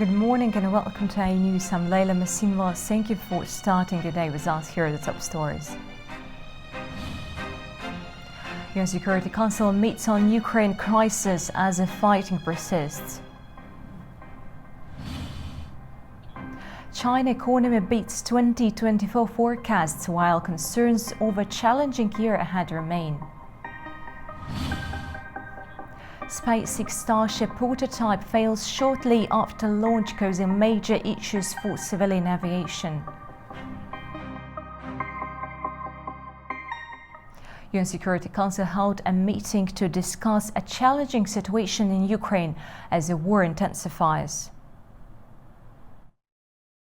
Good morning and welcome to our news. I'm Leila Massimova. Thank you for starting your day with us. Here are the top stories. UN Security Council meets on Ukraine crisis as the fighting persists. China economy beats 2024 forecasts while concerns over challenging year ahead remain. SpaceX Starship prototype fails shortly after launch, causing major issues for civilian aviation. UN Security Council held a meeting to discuss a challenging situation in Ukraine as the war intensifies.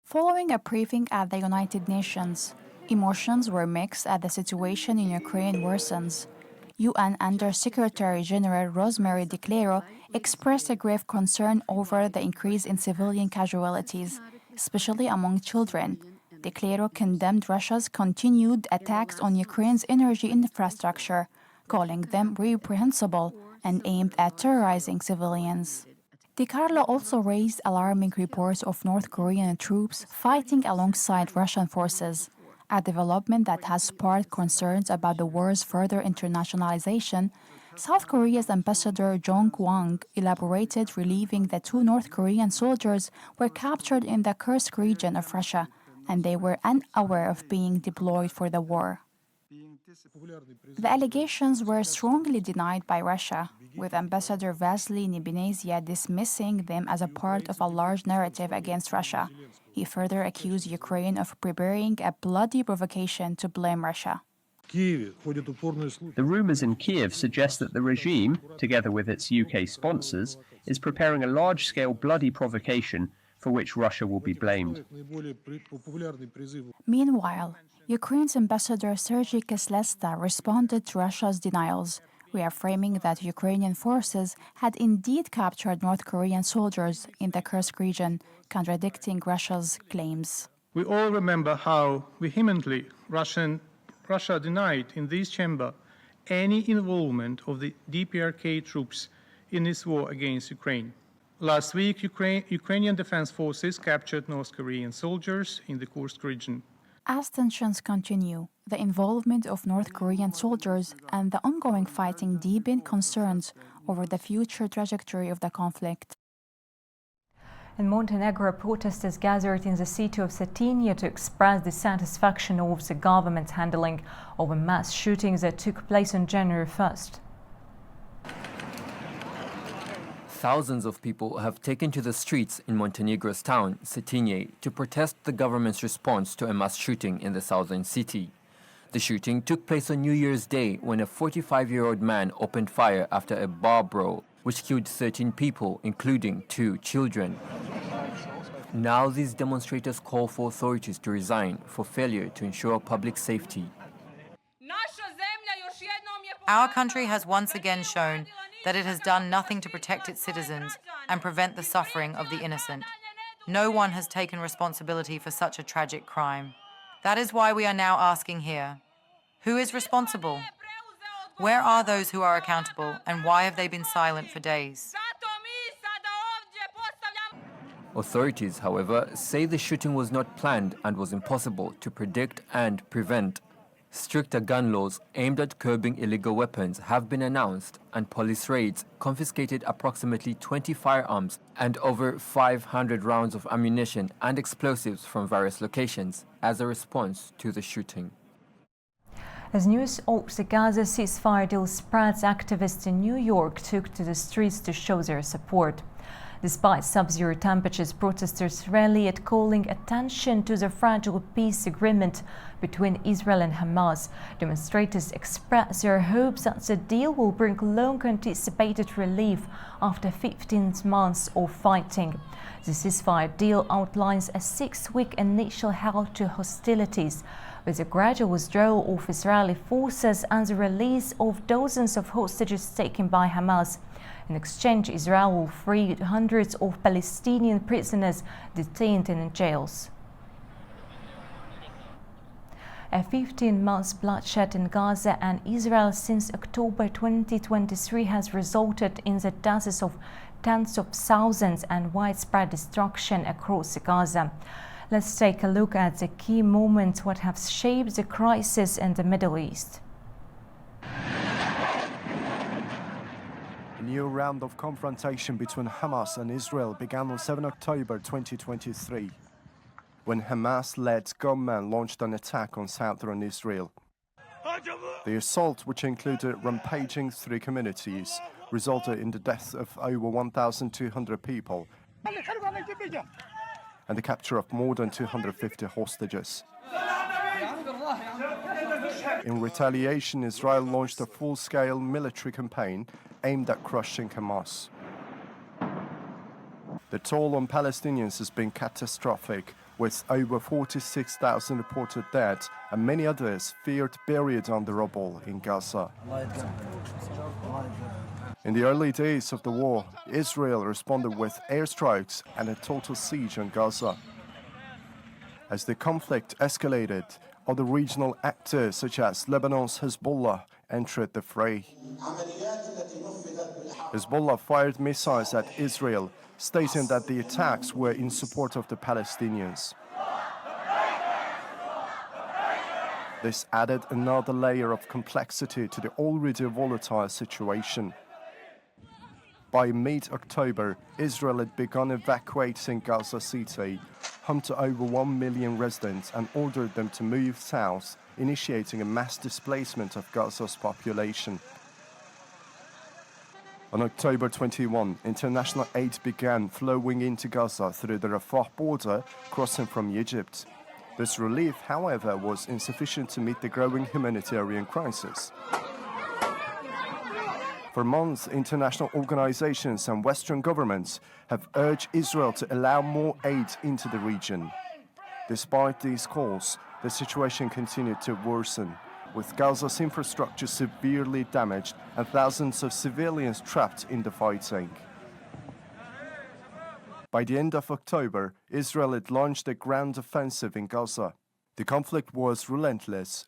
Following a briefing at the United Nations, emotions were mixed as the situation in Ukraine worsens. UN Under-Secretary General Rosemary DiClero expressed a grave concern over the increase in civilian casualties, especially among children. DiClero condemned Russia's continued attacks on Ukraine's energy infrastructure, calling them reprehensible and aimed at terrorizing civilians. DiCarlo also raised alarming reports of North Korean troops fighting alongside Russian forces, a development that has sparked concerns about the war's further internationalization. South Korea's Ambassador Jong Kwang elaborated, relieving that 2 North Korean soldiers were captured in the Kursk region of Russia, and they were unaware of being deployed for the war. The allegations were strongly denied by Russia, with Ambassador Vasily Nebenzia dismissing them as a part of a large narrative against Russia. He further accused Ukraine of preparing a bloody provocation to blame Russia. The rumors in Kiev suggest that the regime, together with its UK sponsors, is preparing a large-scale bloody provocation for which Russia will be blamed. Meanwhile, Ukraine's Ambassador Sergei Kislesta responded to Russia's denials, reaffirming that Ukrainian forces had indeed captured North Korean soldiers in the Kursk region, contradicting Russia's claims. We all remember how vehemently Russia denied in this chamber any involvement of the DPRK troops in this war against Ukraine. Last week, Ukrainian Defense Forces captured North Korean soldiers in the Kursk region. As tensions continue, the involvement of North Korean soldiers and the ongoing fighting deepen concerns over the future trajectory of the conflict. In Montenegro, protesters gathered in the city of Cetinje to express dissatisfaction of the government's handling of a mass shooting that took place on January 1st. Thousands of people have taken to the streets in Montenegro's town, Cetinje, to protest the government's response to a mass shooting in the southern city. The shooting took place on New Year's Day when a 45-year-old man opened fire after a bar brawl, which killed 13 people, including 2 children. Now these demonstrators call for authorities to resign for failure to ensure public safety. Our country has once again shown that it has done nothing to protect its citizens and prevent the suffering of the innocent. No one has taken responsibility for such a tragic crime. That is why we are now asking here, who is responsible? Where are those who are accountable, and why have they been silent for days? Authorities, however, say the shooting was not planned and was impossible to predict and prevent. Stricter gun laws aimed at curbing illegal weapons have been announced, and police raids confiscated approximately 20 firearms and over 500 rounds of ammunition and explosives from various locations as a response to the shooting. As news of the Gaza ceasefire deal spreads, activists in New York took to the streets to show their support. Despite sub-zero temperatures, protesters rallied, calling attention to the fragile peace agreement between Israel and Hamas. Demonstrators expressed their hopes that the deal will bring long-anticipated relief after 15 months of fighting. The ceasefire deal outlines a 6-week initial halt to hostilities, with a gradual withdrawal of Israeli forces and the release of dozens of hostages taken by Hamas. In exchange, Israel will free hundreds of Palestinian prisoners detained in jails. A 15-month bloodshed in Gaza and Israel since October 2023 has resulted in the deaths of tens of thousands and widespread destruction across Gaza. Let's take a look at the key moments what have shaped the crisis in the Middle East. A new round of confrontation between Hamas and Israel began on 7 October 2023, when Hamas-led gunmen launched an attack on southern Israel. The assault, which included rampaging through communities, resulted in the death of over 1,200 people and the capture of more than 250 hostages. In retaliation, Israel launched a full-scale military campaign aimed at crushing Hamas. The toll on Palestinians has been catastrophic, with over 46,000 reported dead and many others feared buried under rubble in Gaza. In the early days of the war, Israel responded with airstrikes and a total siege on Gaza. As the conflict escalated, other regional actors such as Lebanon's Hezbollah entered the fray. Hezbollah fired missiles at Israel, stating that the attacks were in support of the Palestinians. This added another layer of complexity to the already volatile situation. By mid-October, Israel had begun evacuating Gaza City, home to over 1 million residents, and ordered them to move south, initiating a mass displacement of Gaza's population. On October 21, international aid began flowing into Gaza through the Rafah border, crossing from Egypt. This relief, however, was insufficient to meet the growing humanitarian crisis. For months, international organizations and Western governments have urged Israel to allow more aid into the region. Despite these calls, the situation continued to worsen, with Gaza's infrastructure severely damaged and thousands of civilians trapped in the fighting. By the end of October, Israel had launched a ground offensive in Gaza. The conflict was relentless,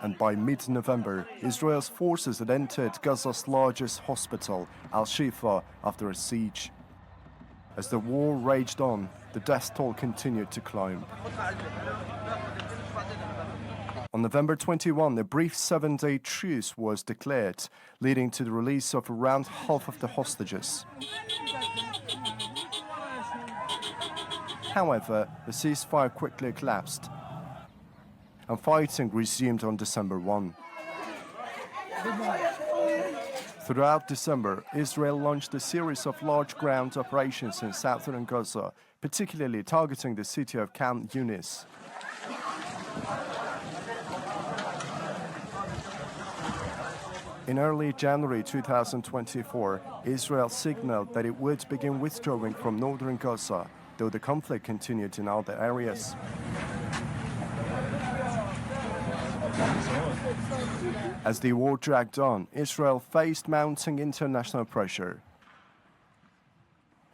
and by mid-November, Israel's forces had entered Gaza's largest hospital, Al-Shifa, after a siege. As the war raged on, the death toll continued to climb. On November 21, a brief 7-day truce was declared, leading to the release of around half of the hostages. However, the ceasefire quickly collapsed, and fighting resumed on December 1. Throughout December, Israel launched a series of large ground operations in southern Gaza, particularly targeting the city of Khan Yunis. In early January 2024, Israel signaled that it would begin withdrawing from northern Gaza, though the conflict continued in other areas. As the war dragged on, Israel faced mounting international pressure.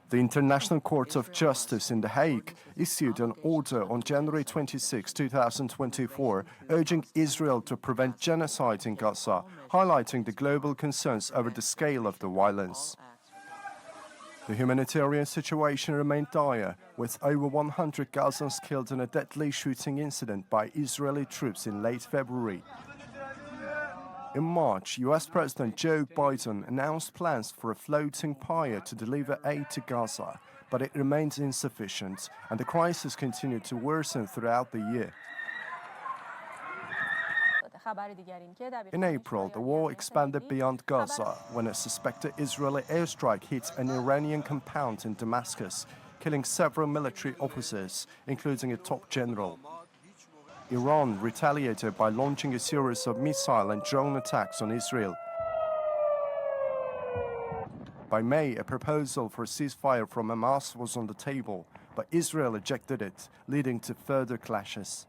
The International Court of Justice in The Hague issued an order on January 26, 2024, urging Israel to prevent genocide in Gaza, highlighting the global concerns over the scale of the violence. The humanitarian situation remained dire, with over 100 Gazans killed in a deadly shooting incident by Israeli troops in late February. In March, US President Joe Biden announced plans for a floating pier to deliver aid to Gaza, but it remains insufficient, and the crisis continued to worsen throughout the year. In April, the war expanded beyond Gaza when a suspected Israeli airstrike hit an Iranian compound in Damascus, killing several military officers, including a top general. Iran retaliated by launching a series of missile and drone attacks on Israel. By May, a proposal for a ceasefire from Hamas was on the table, but Israel rejected it, leading to further clashes.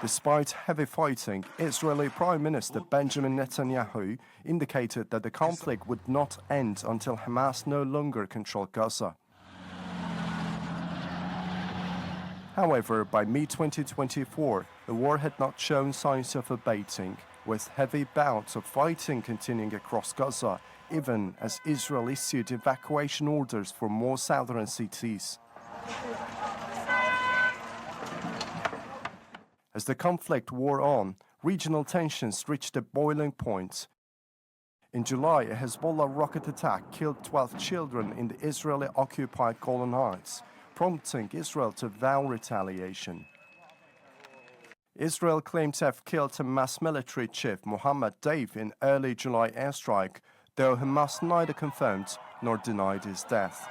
Despite heavy fighting, Israeli Prime Minister Benjamin Netanyahu indicated that the conflict would not end until Hamas no longer controlled Gaza. However, by mid-2024, the war had not shown signs of abating. with heavy bouts of fighting continuing across Gaza, even as Israel issued evacuation orders for more southern cities. As the conflict wore on, regional tensions reached a boiling point. In July, a Hezbollah rocket attack killed 12 children in the Israeli-occupied Golan Heights, prompting Israel to vow retaliation. Israel claimed to have killed Hamas military chief Mohammed Deif in early July airstrike, though Hamas neither confirmed nor denied his death.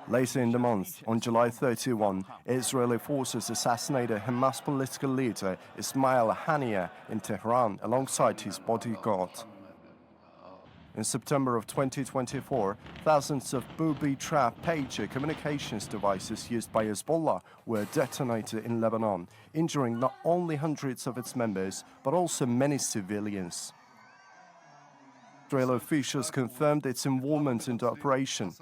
Later in the month, on July 31, Israeli forces assassinated Hamas political leader Ismail Haniyeh in Tehran alongside his bodyguard. In September of 2024, thousands of booby-trap pager communications devices used by Hezbollah were detonated in Lebanon, injuring not only hundreds of its members, but also many civilians. Israeli officials confirmed its involvement in the operation.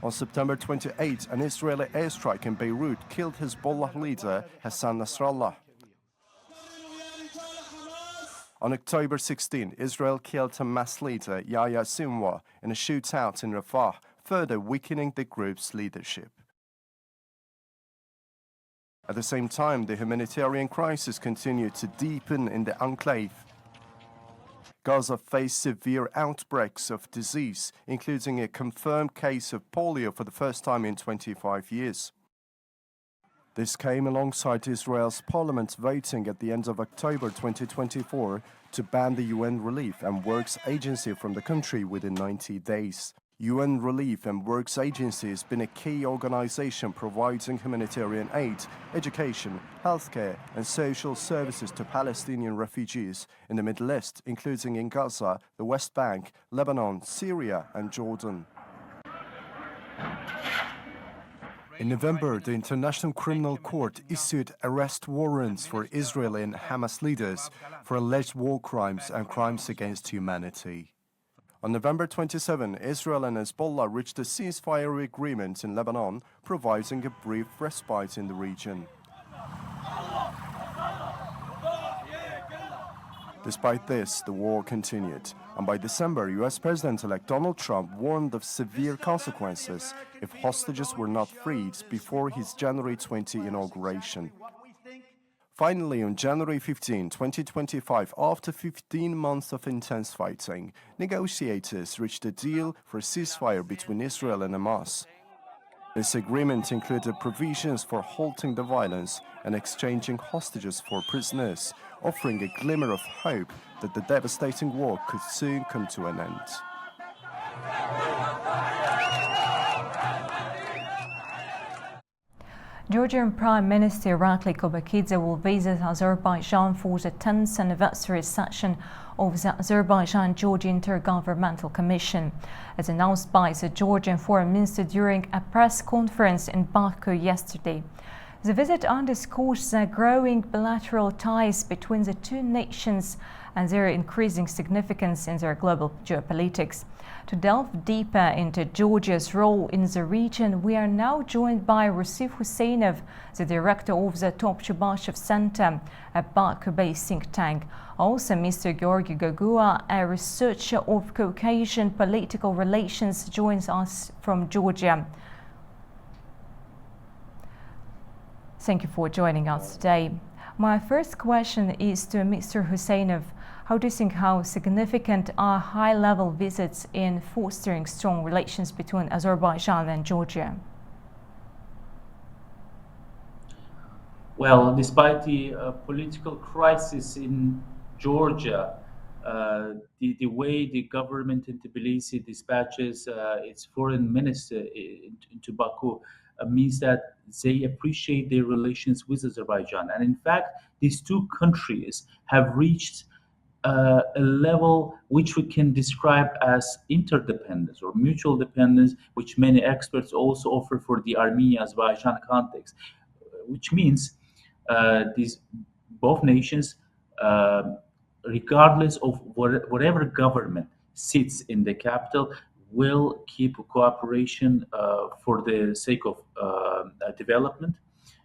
On September 28, an Israeli airstrike in Beirut killed Hezbollah leader Hassan Nasrallah. On October 16, Israel killed Hamas leader Yahya Sinwar in a shootout in Rafah, further weakening the group's leadership. At the same time, the humanitarian crisis continued to deepen in the enclave. Gaza faced severe outbreaks of disease, including a confirmed case of polio for the first time in 25 years. This came alongside Israel's parliament voting at the end of October 2024 to ban the UN Relief and Works Agency from the country within 90 days. UN Relief and Works Agency has been a key organization providing humanitarian aid, education, healthcare, and social services to Palestinian refugees in the Middle East, including in Gaza, the West Bank, Lebanon, Syria, and Jordan. In November, the International Criminal Court issued arrest warrants for Israeli and Hamas leaders for alleged war crimes and crimes against humanity. On November 27, Israel and Hezbollah reached a ceasefire agreement in Lebanon, providing a brief respite in the region. Despite this, the war continued, and by December, US President-elect Donald Trump warned of severe consequences if hostages were not freed before his January 20 inauguration. Finally, on January 15, 2025, after 15 months of intense fighting, negotiators reached a deal for a ceasefire between Israel and Hamas. This agreement included provisions for halting the violence and exchanging hostages for prisoners, offering a glimmer of hope that the devastating war could soon come to an end. Georgian Prime Minister Irakli Kobakidze will visit Azerbaijan for the 10th anniversary session of the Azerbaijan-Georgia Intergovernmental Commission, as announced by the Georgian Foreign Minister during a press conference in Baku yesterday. The visit underscores the growing bilateral ties between the two nations and their increasing significance in their global geopolitics. To delve deeper into Georgia's role in the region, we are now joined by Rusif Huseynov, the director of the Top Chubashev Center, a Baku-based think tank. Also, Mr. Georgi Gogua, a researcher of Caucasian political relations, joins us from Georgia. Thank you for joining us today. My first question is to Mr. Huseynov. How do you think how significant are high-level visits in fostering strong relations between Azerbaijan and Georgia? Well, despite the political crisis in Georgia, the way the government in Tbilisi dispatches its foreign minister into Baku means that they appreciate their relations with Azerbaijan. And in fact, these two countries have reached a level which we can describe as interdependence or mutual dependence, which many experts also offer for the Armenia-Azerbaijan context, which means these both nations, regardless of whatever government sits in the capital, will keep cooperation for the sake of development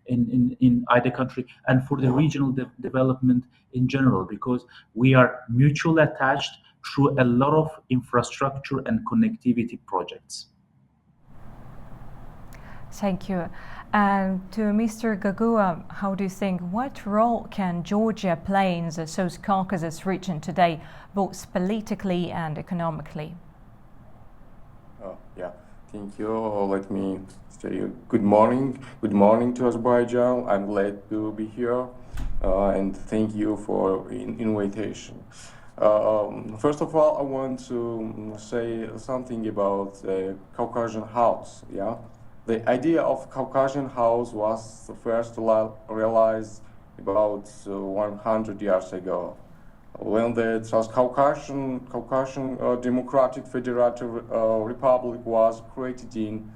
in either country and for the regional development in general, because we are mutually attached through a lot of infrastructure and connectivity projects. Thank you. And to Mr. Gagua, how do you think, what role can Georgia play in the South Caucasus region today, both politically and economically? Yeah, thank you. Let me say good morning. Good morning to Azerbaijan. I'm glad to be here, and thank you for invitation. First of all, I want to say something about the Caucasian House. Yeah, the idea of Caucasian House was first realized about 100 years ago, when the Transcaucasian Democratic Federative Republic was created in.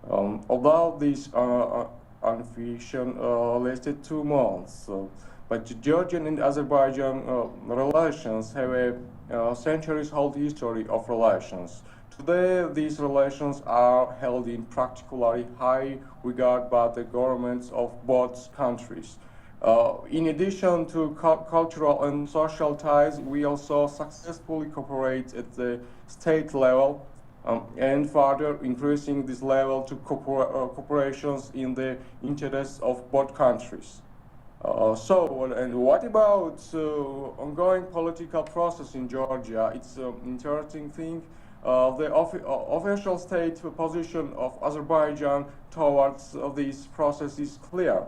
Although this unofficial lasted 2 months, but Georgian and Azerbaijan relations have a centuries-old history of relations. Today, these relations are held in particularly high regard by the governments of both countries. In addition to cultural and social ties, we also successfully cooperate at the state level, and further increasing this level to cooperations in the interests of both countries. And what about ongoing political process in Georgia? It's an interesting thing. The official state position of Azerbaijan towards this process is clear.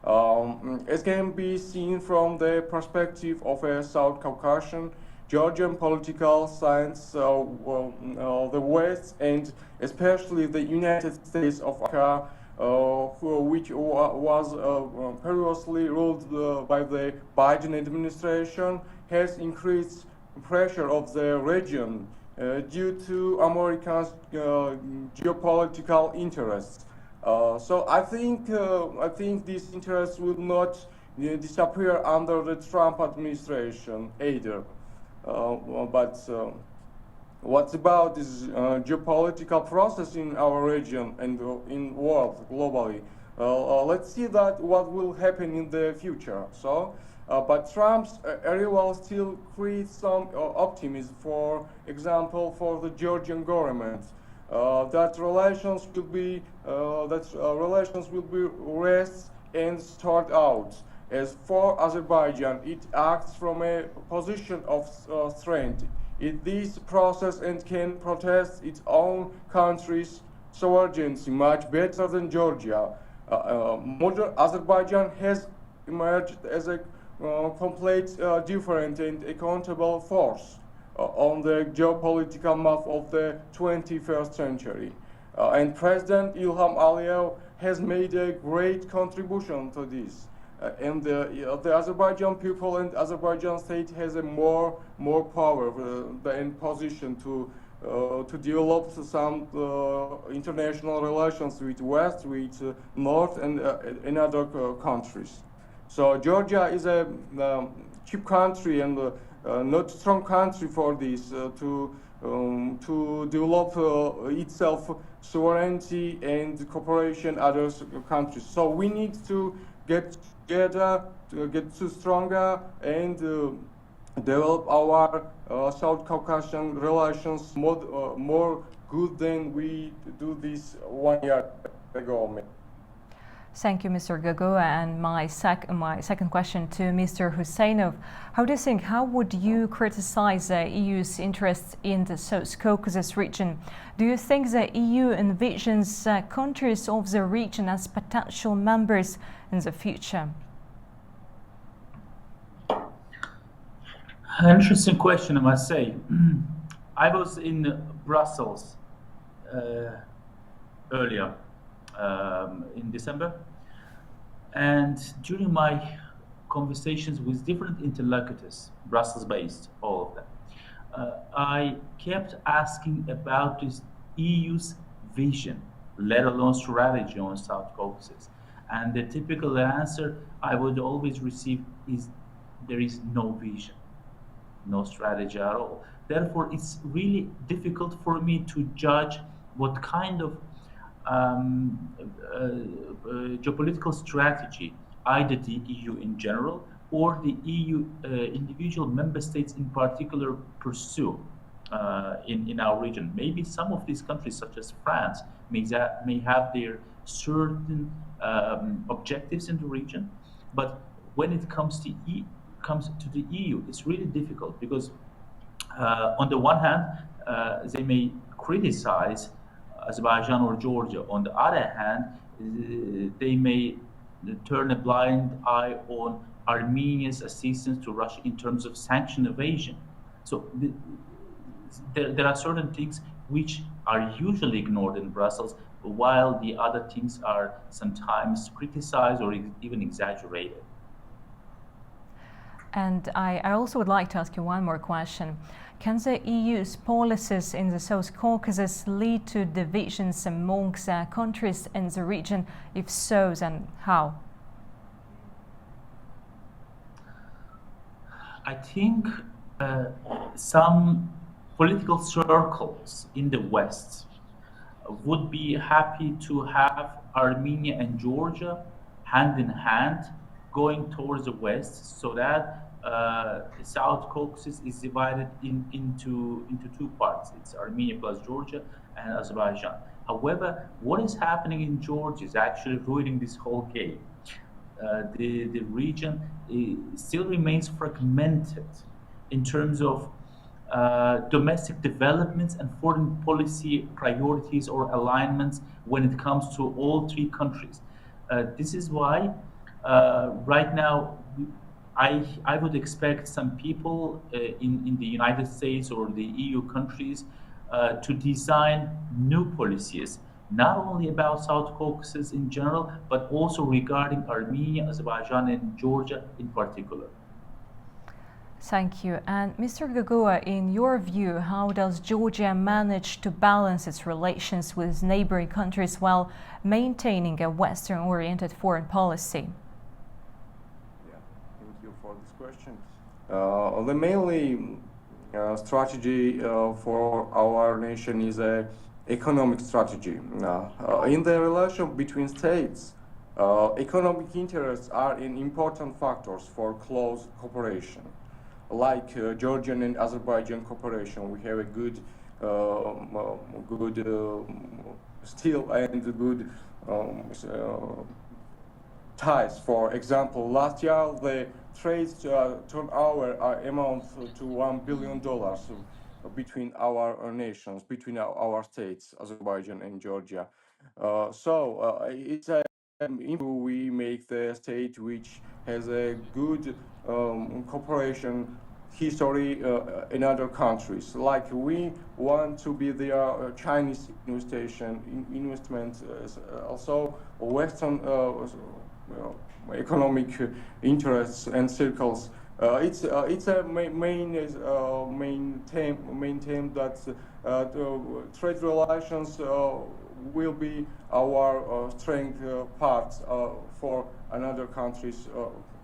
It can be seen from the perspective of a South Caucasian, Georgian political science, the West, and especially the United States of America, which was previously ruled by the Biden administration, has increased pressure of the region due to America's geopolitical interests. So I think these interests will not disappear under the Trump administration either. What about this geopolitical process in our region and in world globally? Let's see that what will happen in the future. But Trump's arrival still creates some optimism. For example, for the Georgian government, that relations will be raised and sorted out. As for Azerbaijan, it acts from a position of strength in this process and can protest its own country's sovereignty much better than Georgia. Modern Azerbaijan has emerged as a complete different and accountable force on the geopolitical map of the 21st century. And President Ilham Aliyev has made a great contribution to this. And the Azerbaijan people and Azerbaijan state has a more power and position to develop some international relations with West, with North, and other countries. So Georgia is a cheap country and not strong country for this to develop itself sovereignty and cooperation other countries. So we need to get stronger and develop our South Caucasian relations more good than we do this 1 year ago. Thank you, Mr. Gagua. And my second question to Mr. Huseynov. How would you criticize the EU's interests in the South Caucasus region? Do you think the EU envisions countries of the region as potential members in the future? Interesting question, I must say. I was in Brussels earlier in December, and during my conversations with different interlocutors, Brussels-based, all of them, I kept asking about this EU's vision, let alone strategy on South Caucasus. And the typical answer I would always receive is there is no vision, no strategy at all. Therefore, it's really difficult for me to judge what kind of geopolitical strategy, either the EU in general or the EU individual member states in particular pursue in our region. Maybe some of these countries, such as France, may have their certain objectives in the region, but when it comes to the EU, it's really difficult because on the one hand, they may criticize Azerbaijan or Georgia. On the other hand, they may turn a blind eye on Armenia's assistance to Russia in terms of sanction evasion. So there are certain things which are usually ignored in Brussels, while the other things are sometimes criticized or even exaggerated. And I also would like to ask you one more question. Can the EU's policies in the South Caucasus lead to divisions amongst countries in the region? If so, then how? I think some political circles in the West would be happy to have Armenia and Georgia hand in hand going towards the West, so that South Caucasus is divided into two parts. It's Armenia plus Georgia and Azerbaijan. However, what is happening in Georgia is actually ruining this whole game. The region still remains fragmented in terms of domestic developments and foreign policy priorities or alignments when it comes to all three countries. This is why right now I would expect some people in the United States or the EU countries to design new policies, not only about South Caucasus in general, but also regarding Armenia, Azerbaijan, and Georgia in particular. Thank you. And Mr. Gogua, in your view, how does Georgia manage to balance its relations with neighboring countries while maintaining a Western-oriented foreign policy? Yeah, thank you for this question. The mainly strategy for our nation is a economic strategy. In the relation between states, economic interests are an important factors for close cooperation. Like Georgian and Azerbaijan cooperation, we have a good steel and good ties. For example, last year the trade turnover amount to $1 billion between our nations, between our states, Azerbaijan and Georgia. It's a we make the state which has a good cooperation history in other countries. Like we want to be the Chinese investment, also Western economic interests and circles. It's a main theme that trade relations will be our strength part for another countries'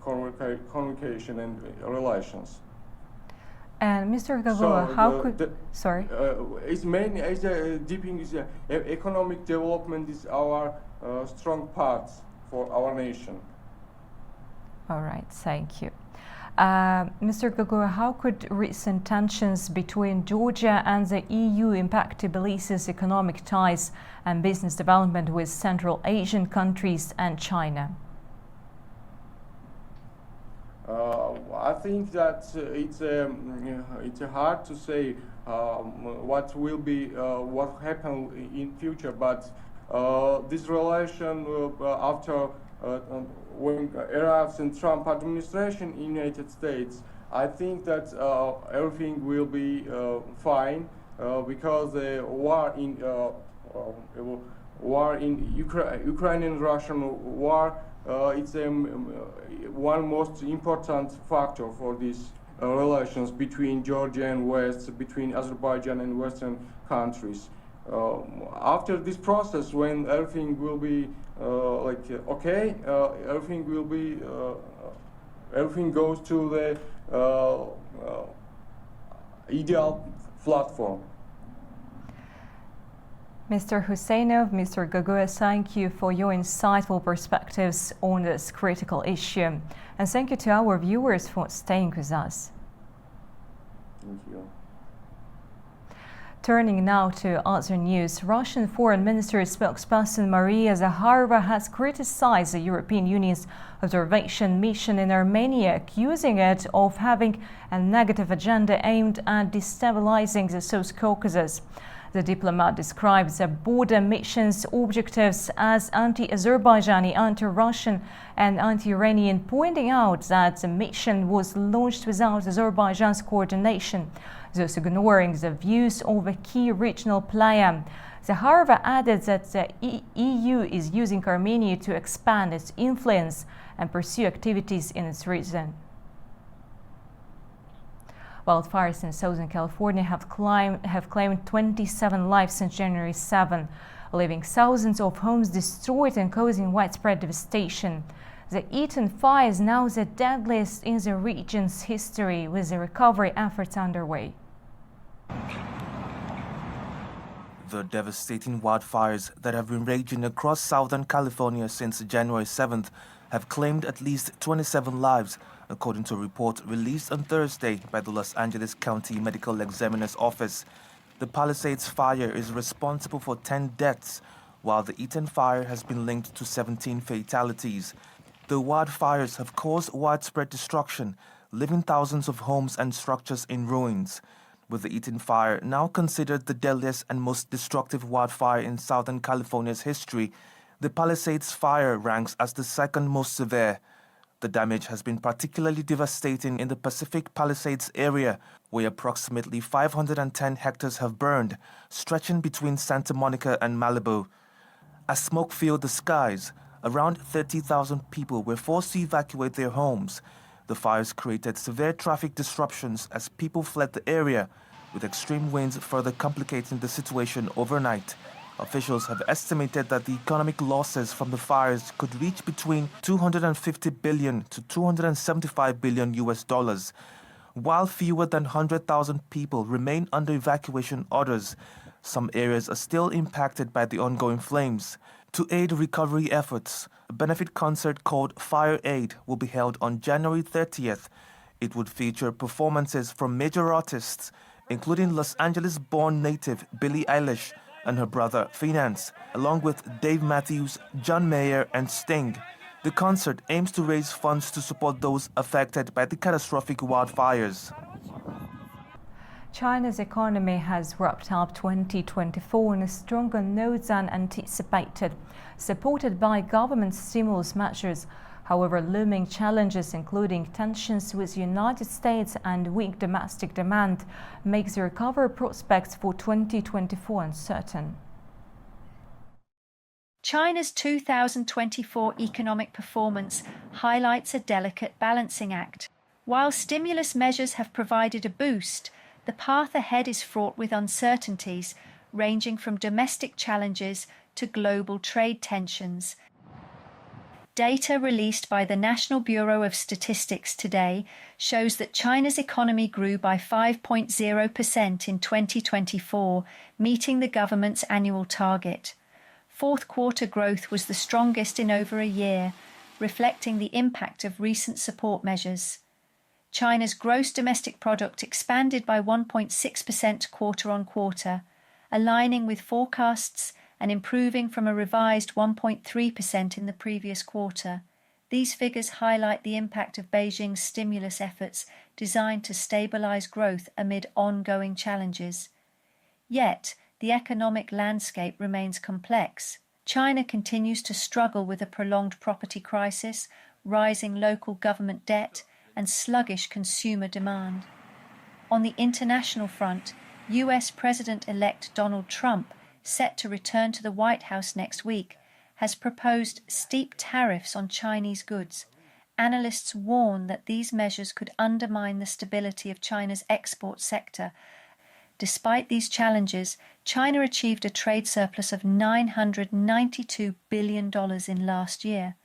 communication and relations. And Mr. Gogua, sorry? It's mainly deepening economic development is our strong part for our nation. All right, thank you. Mr. Gogua, how could recent tensions between Georgia and the EU impact Tbilisi's economic ties and business development with Central Asian countries and China? I think that it's hard to say what will be what happen in future, but this relation after when arrives in Trump administration in United States, I think that everything will be fine because the war in Ukraine and Russian war it's one most important factor for these relations between Georgia and West, between Azerbaijan and Western countries. After this process, when everything will be okay, everything will be everything goes to the ideal platform. Mr. Husseinov, Mr. Gogua, thank you for your insightful perspectives on this critical issue. And thank you to our viewers for staying with us. Thank you. Turning now to other news, Russian Foreign Ministry spokesperson Maria Zakharova has criticized the European Union's observation mission in Armenia, accusing it of having a negative agenda aimed at destabilizing the South Caucasus. The diplomat describes the border mission's objectives as anti-Azerbaijani, anti-Russian and anti-Iranian, pointing out that the mission was launched without Azerbaijan's coordination, thus ignoring the views of a key regional player. Zakharova added that the EU is using Armenia to expand its influence and pursue activities in its region. Wildfires in Southern California have claimed 27 lives since January 7, leaving thousands of homes destroyed and causing widespread devastation. The Eaton fire is now the deadliest in the region's history, with the recovery efforts underway. The devastating wildfires that have been raging across Southern California since January 7th have claimed at least 27 lives, according to a report released on Thursday by the Los Angeles County Medical Examiner's Office. The Palisades fire is responsible for 10 deaths, while the Eaton fire has been linked to 17 fatalities. The wildfires have caused widespread destruction, leaving thousands of homes and structures in ruins. With the Eaton fire now considered the deadliest and most destructive wildfire in Southern California's history, the Palisades fire ranks as the second most severe. The damage has been particularly devastating in the Pacific Palisades area, where approximately 510 hectares have burned, stretching between Santa Monica and Malibu. As smoke filled the skies, around 30,000 people were forced to evacuate their homes. The fires created severe traffic disruptions as people fled the area, with extreme winds further complicating the situation overnight. Officials have estimated that the economic losses from the fires could reach between $250 billion to $275 billion US. While fewer than 100,000 people remain under evacuation orders, some areas are still impacted by the ongoing flames. To aid recovery efforts, a benefit concert called Fire Aid will be held on January 30th. It would feature performances from major artists, including Los Angeles-born native Billie Eilish and her brother Finance, along with Dave Matthews, John Mayer, and Sting. The concert aims to raise funds to support those affected by the catastrophic wildfires. China's economy has wrapped up 2024 on a stronger note than anticipated, supported by government stimulus measures. However, looming challenges, including tensions with the United States and weak domestic demand, makes the recovery prospects for 2024 uncertain. China's 2024 economic performance highlights a delicate balancing act. While stimulus measures have provided a boost, the path ahead is fraught with uncertainties, ranging from domestic challenges to global trade tensions. Data released by the National Bureau of Statistics today shows that China's economy grew by 5.0% in 2024, meeting the government's annual target. Fourth quarter growth was the strongest in over a year, reflecting the impact of recent support measures. China's gross domestic product expanded by 1.6% quarter-on-quarter, aligning with forecasts and improving from a revised 1.3% in the previous quarter. These figures highlight the impact of Beijing's stimulus efforts designed to stabilize growth amid ongoing challenges. Yet, the economic landscape remains complex. China continues to struggle with a prolonged property crisis, rising local government debt, and sluggish consumer demand. On the international front, US President-elect Donald Trump, set to return to the White House next week, has proposed steep tariffs on Chinese goods. Analysts warn that these measures could undermine the stability of China's export sector. Despite these challenges, China achieved a trade surplus of $992 billion in last year.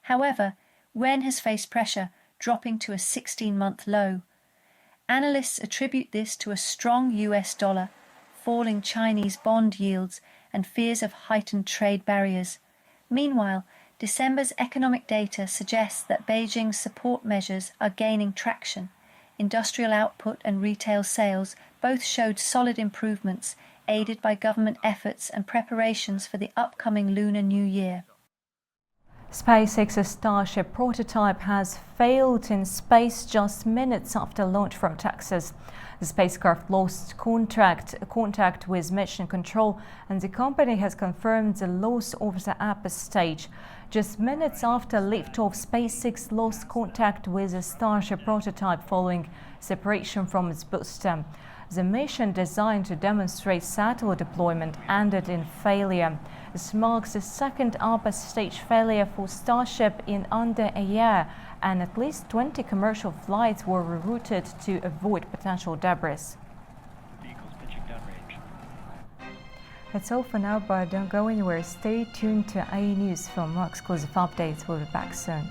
However, yuan has faced pressure, dropping to a 16-month low. Analysts attribute this to a strong US dollar, falling Chinese bond yields, and fears of heightened trade barriers. Meanwhile, December's economic data suggests that Beijing's support measures are gaining traction. Industrial output and retail sales both showed solid improvements, aided by government efforts and preparations for the upcoming Lunar New Year. SpaceX's Starship prototype has failed in space just minutes after launch from Texas. The spacecraft lost contact with Mission Control, and the company has confirmed the loss of the upper stage. Just minutes after liftoff, SpaceX lost contact with the Starship prototype following separation from its booster. The mission, designed to demonstrate satellite deployment, ended in failure. This marks the second upper stage failure for Starship in under a year, and at least 20 commercial flights were rerouted to avoid potential debris. That's all for now, but don't go anywhere. Stay tuned to IE News for more exclusive updates. We'll be back soon.